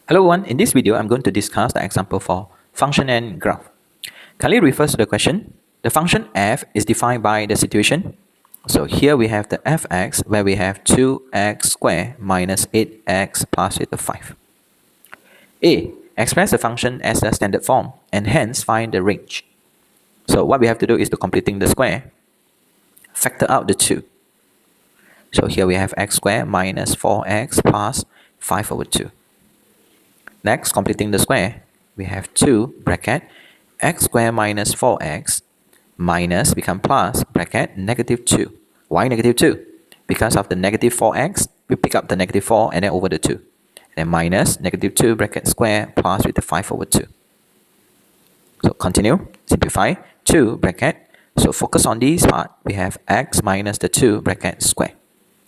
Hello everyone, in this video I'm going to discuss the example for function and graph. Kindly refers to the question. The function f is defined by the situation. So here we have the fx where we have 2x squared minus 8x plus with the 5. A. Express the function as a standard form and hence find the range. So what we have to do is to completing the square, factor out the 2. So here we have x squared minus 4x plus 5 over 2. Next, completing the square, we have 2 bracket x squared minus 4x minus become plus bracket negative 2. Why negative 2? Because of the negative 4x, we pick up the negative 4 and then over the 2. And then minus negative 2 bracket square plus with the 5 over 2. So continue, simplify, 2 bracket. So focus on this part, we have x minus the 2 bracket square.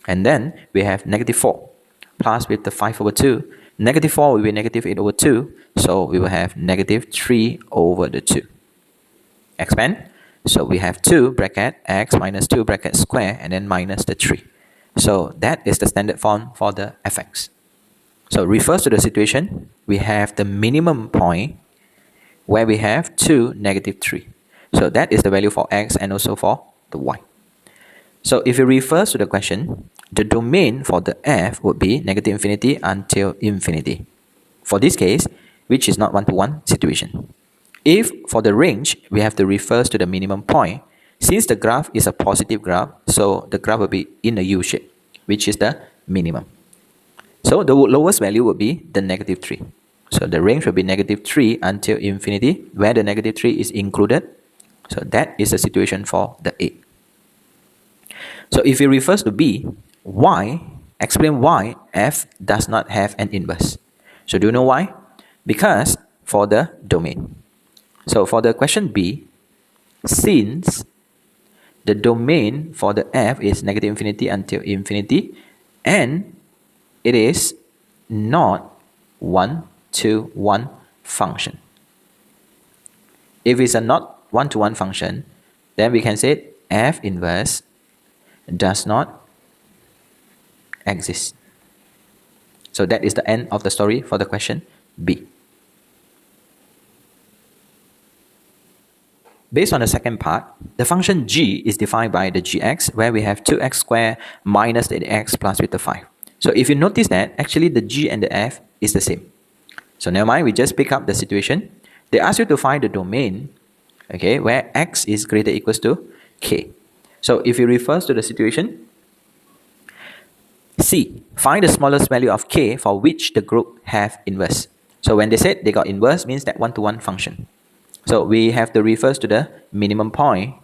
And then we have negative 4 plus with the 5 over 2. Negative 4 will be negative 8 over 2, so we will have negative 3 over the 2. Expand. So we have 2 bracket x minus 2 bracket square and then minus the 3. So that is the standard form for the fx. So refers to the situation, we have the minimum point where we have 2, negative 3. So that is the value for x and also for the y. So if it refers to the question, the domain for the f would be negative infinity until infinity. For this case, which is not one-to-one situation. If for the range, we have to refer to the minimum point. Since the graph is a positive graph, so the graph will be in a U shape, which is the minimum. So the lowest value would be the negative 3. So the range will be negative 3 until infinity, where the negative 3 is included. So that is the situation for the A. So if it refers to B, why? Explain why f does not have an inverse. So do you know why? Because for the domain. So for the question B, since the domain for the f is negative infinity until infinity, and it is not one-to-one function. If it's a not one-to-one function, then we can say f inverse does not exist. So that is the end of the story for the question B. Based on the second part, the function g is defined by the gx, where we have 2x squared minus the x plus with the 5. So if you notice that, actually the g and the f is the same. So never mind, we just pick up the situation. They ask you to find the domain, okay, where x is greater equals to k. So if it refers to the situation, C, find the smallest value of k for which the group have inverse. So when they said they got inverse, means that one-to-one function. So we have to refer to the minimum point.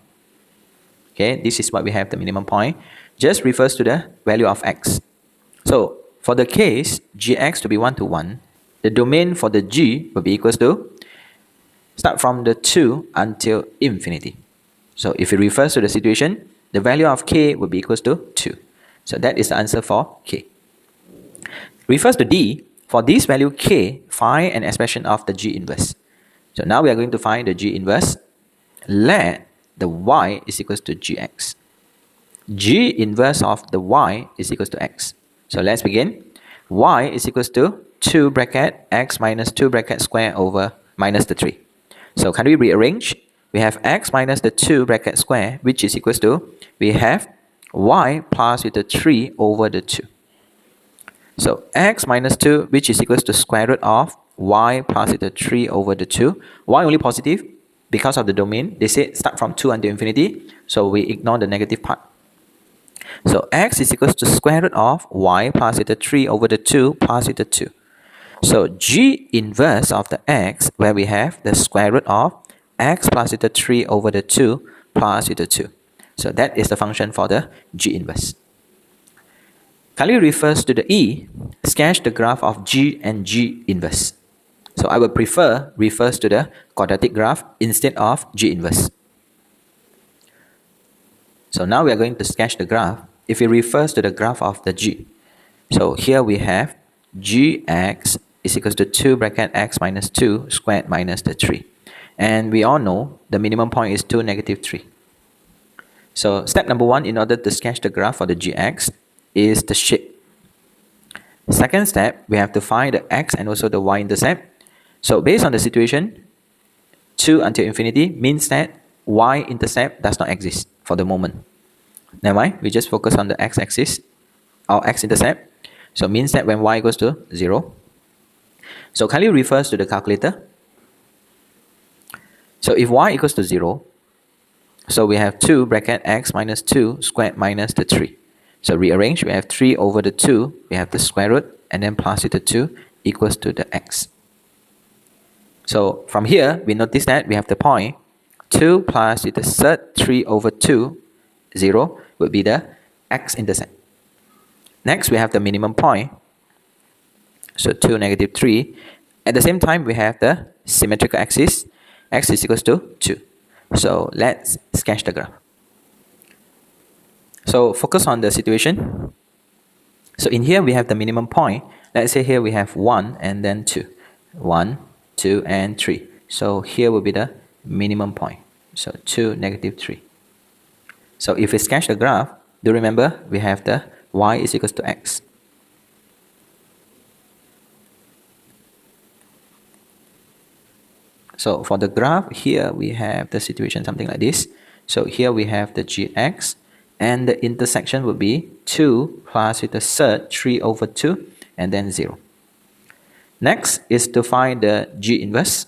Okay, this is what we have, the minimum point. Just refers to the value of x. So for the case gx to be one-to-one, the domain for the g will be equals to, start from the 2 until infinity. So if it refers to the situation, the value of k will be equals to 2. So that is the answer for k. Refers to D, for this value k, find an expression of the g inverse. So now we are going to find the g inverse. Let the y is equals to gx. G inverse of the y is equals to x. So let's begin. Y is equals to 2 bracket x minus 2 bracket square over minus the 3. So can we rearrange? We have x minus the 2 bracket square, which is equals to, we have y plus with the 3 over the 2. So x minus 2, which is equals to square root of y plus with the 3 over the 2. Why only positive? Because of the domain. They say start from 2 until infinity, so we ignore the negative part. So x is equals to square root of y plus with the 3 over the 2 plus with the 2. So g inverse of the x, where we have the square root of x plus with the 3 over the 2 plus with the 2. So that is the function for the g inverse. Kindly refers to the E, sketch the graph of g and g inverse. So I would prefer refers to the quadratic graph instead of g inverse. So now we are going to sketch the graph. If it refers to the graph of the g, so here we have gx is equals to 2 bracket x minus 2 squared minus the 3. And we all know the minimum point is 2, negative 3. So step number 1, in order to sketch the graph for the gx, is the shape. Second step, we have to find the x and also the y-intercept. So based on the situation, 2 until infinity means that y-intercept does not exist for the moment. Never mind, we just focus on the x-axis, our x-intercept. So means that when y goes to 0. So kindly refers to the calculator. So if y equals to 0, so we have 2 bracket x minus 2 squared minus the 3. So rearrange, we have 3 over the 2, we have the square root, and then plus with the 2 equals to the x. So from here, we notice that we have the point 2 plus with the third 3 over 2, 0 would be the x-intercept. Next, we have the minimum point. So 2, negative 3. At the same time, we have the symmetrical axis. X is equals to 2. So let's sketch the graph. So focus on the situation. So in here, we have the minimum point. Let's say here we have 1 and then 2. 1, 2, and 3. So here will be the minimum point. So 2, negative 3. So if we sketch the graph, do remember we have the y is equals to x. So for the graph, here we have the situation something like this. So here we have the gx, and the intersection would be 2 plus with the third 3 over 2, and then 0. Next is to find the g inverse.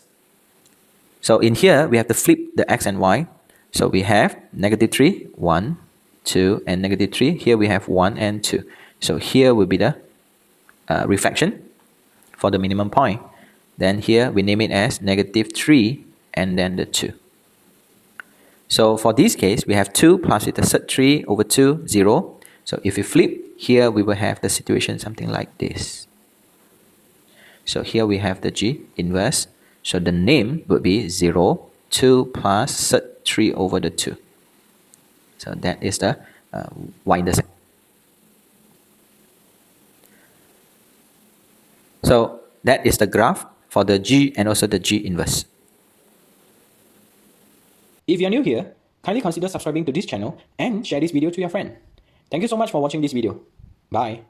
So in here, we have to flip the x and y. So we have negative 3, 1, 2, and negative 3. Here we have 1 and 2. So here will be the reflection for the minimum point. Then here we name it as negative 3 and then the 2. So for this case, we have 2 plus with the third 3 over 2, 0. So if we flip, here we will have the situation something like this. So here we have the G inverse. So the name would be 0, 2 plus third 3 over the 2. So that is the y-intercept. So that is the graph for the G and also the G inverse. If you are new here, kindly consider subscribing to this channel and share this video to your friend. Thank you so much for watching this video. Bye.